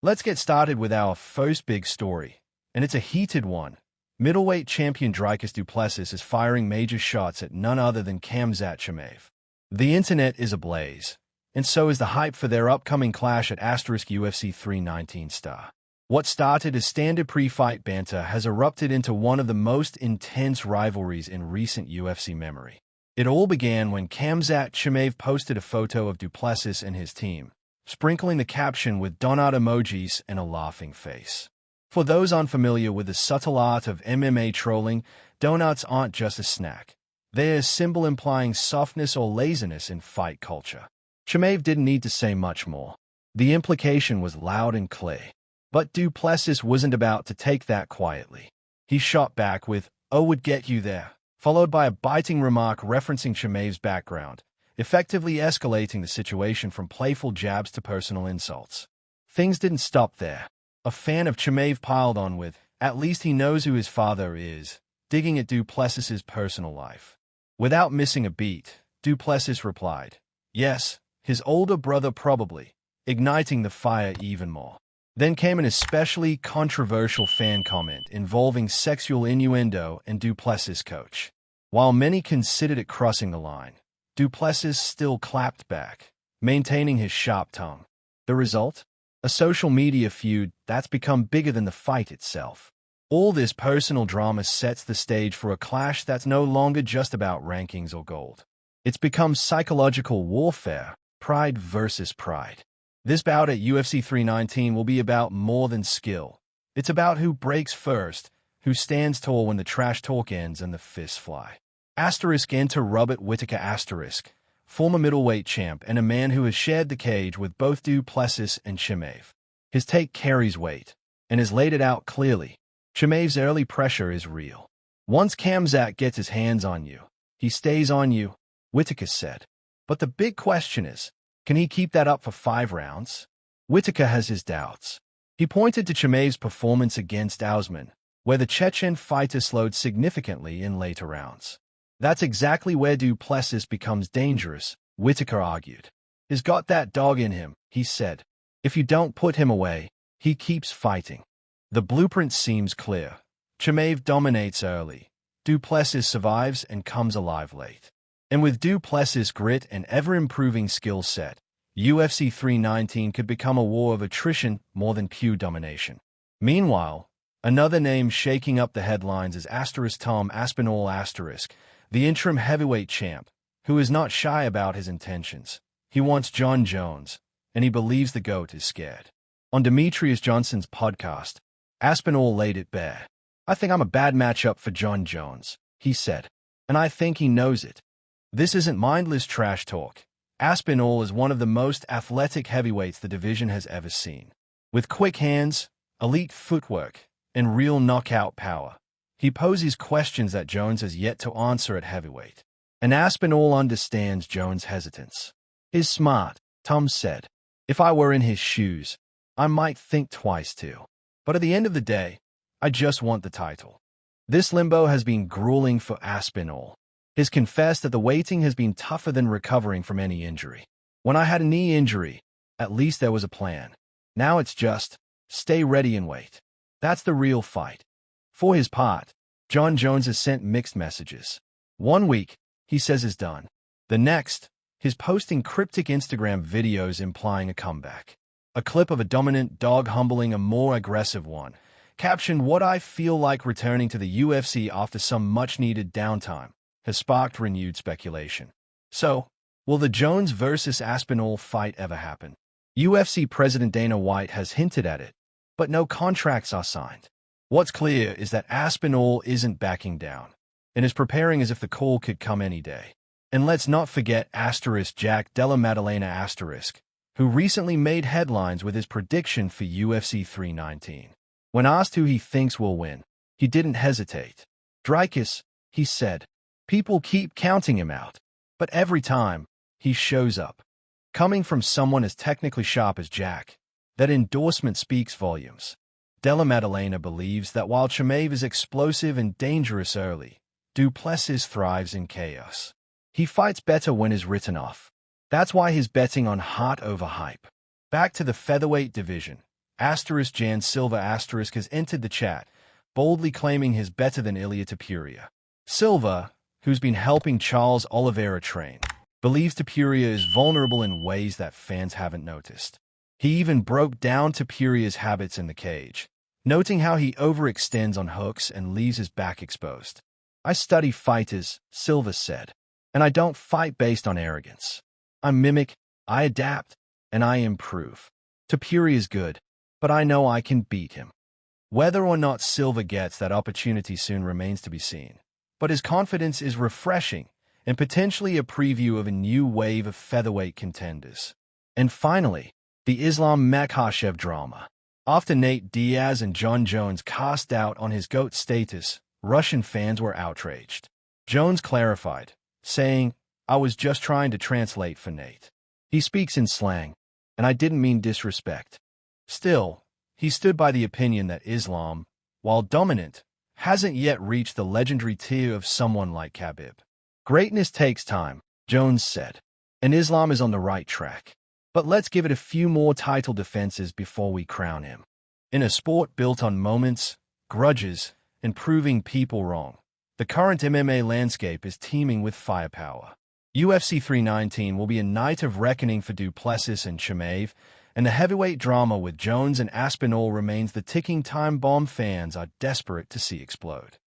Let's get started with our first big story, and it's a heated one. Middleweight champion Dricus du Plessis is firing major shots at none other than Khamzat. The internet is ablaze, and so is the hype for their upcoming clash at UFC 319 star. What started as standard pre-fight banter has erupted into one of the most intense rivalries in recent UFC memory. It all began when Khamzat posted a photo of du Plessis and his team, sprinkling the caption with donut emojis and a laughing face. For those unfamiliar with the subtle art of MMA trolling, donuts aren't just a snack. They're a symbol implying softness or laziness in fight culture. Chimaev didn't need to say much more. The implication was loud and clear. But du Plessis wasn't about to take that quietly. He shot back with, "Oh, would get you there," followed by a biting remark referencing Chimaev's background, effectively escalating the situation from playful jabs to personal insults. Things didn't stop there. A fan of Chimaev piled on with, "At least he knows who his father is," digging at du Plessis's personal life. Without missing a beat, du Plessis replied, "Yes, his older brother probably," igniting the fire even more. Then came an especially controversial fan comment involving sexual innuendo and du Plessis' coach. While many considered it crossing the line, du Plessis still clapped back, maintaining his sharp tongue. The result? A social media feud that's become bigger than the fight itself. All this personal drama sets the stage for a clash that's no longer just about rankings or gold. It's become psychological warfare, pride versus pride. This bout at UFC 319 will be about more than skill. It's about who breaks first, who stands tall when the trash talk ends and the fists fly. Enter Robert Whittaker former middleweight champ and a man who has shared the cage with both du Plessis and Chimaev. His take carries weight, and has laid it out clearly. Chimaev's early pressure is real. Once Khamzat gets his hands on you, he stays on you, Whittaker said. But the big question is, can he keep that up for 5 rounds? Whittaker has his doubts. He pointed to Chimaev's performance against Aspinall, where the Chechen fighter slowed significantly in later rounds. That's exactly where du Plessis becomes dangerous, Whittaker argued. He's got that dog in him, he said. If you don't put him away, he keeps fighting. The blueprint seems clear. Chimaev dominates early. Du Plessis survives and comes alive late. And with du Plessis' grit and ever-improving skill set, UFC 319 could become a war of attrition more than pure domination. Meanwhile, another name shaking up the headlines is Tom Aspinall the interim heavyweight champ, who is not shy about his intentions. He wants Jon Jones, and he believes the GOAT is scared. On Demetrius Johnson's podcast, Aspinall laid it bare. "I think I'm a bad matchup for Jon Jones," he said, "and I think he knows it." This isn't mindless trash talk. Aspinall is one of the most athletic heavyweights the division has ever seen. With quick hands, elite footwork, and real knockout power, he poses questions that Jones has yet to answer at heavyweight. And Aspinall understands Jones' hesitance. "He's smart," Tom said. "If I were in his shoes, I might think twice too. But at the end of the day, I just want the title." This limbo has been grueling for Aspinall. He's confessed that the waiting has been tougher than recovering from any injury. "When I had a knee injury, at least there was a plan. Now it's just, stay ready and wait. That's the real fight." For his part, Jon Jones has sent mixed messages. 1 week, he says is done. The next, he's posting cryptic Instagram videos implying a comeback. A clip of a dominant dog humbling a more aggressive one, captioned "What I feel like returning to the UFC after some much-needed downtime," has sparked renewed speculation. So, will the Jones versus Aspinall fight ever happen? UFC President Dana White has hinted at it, but no contracts are signed. What's clear is that Aspinall isn't backing down, and is preparing as if the call could come any day. And let's not forget Jack Della Maddalena who recently made headlines with his prediction for UFC 319. When asked who he thinks will win, he didn't hesitate. "Dricus," he said. "People keep counting him out, but every time, he shows up." Coming from someone as technically sharp as Jack, that endorsement speaks volumes. Della Maddalena believes that while Chimaev is explosive and dangerous early, du Plessis thrives in chaos. He fights better when he's written off. That's why he's betting on heart over hype. Back to the featherweight division. Jan Silva has entered the chat, boldly claiming he's better than Ilia Topuria. Silva, who's been helping Charles Oliveira train, believes Topuria is vulnerable in ways that fans haven't noticed. He even broke down Topuria's habits in the cage, noting how he overextends on hooks and leaves his back exposed. "I study fighters," Silva said, "and I don't fight based on arrogance. I mimic, I adapt, and I improve. Topuria is good, but I know I can beat him." Whether or not Silva gets that opportunity soon remains to be seen, but his confidence is refreshing and potentially a preview of a new wave of featherweight contenders. And finally, the Islam Makhachev drama. After Nate Diaz and Jon Jones cast doubt on his GOAT status, Russian fans were outraged. Jones clarified, saying, "I was just trying to translate for Nate. He speaks in slang, and I didn't mean disrespect." Still, he stood by the opinion that Islam, while dominant, hasn't yet reached the legendary tier of someone like Khabib. "Greatness takes time," Jones said, "and Islam is on the right track. But let's give it a few more title defenses before we crown him." In a sport built on moments, grudges, and proving people wrong, the current MMA landscape is teeming with firepower. UFC 319 will be a night of reckoning for Du Plessis and Chimaev, and the heavyweight drama with Jones and Aspinall remains the ticking time bomb fans are desperate to see explode.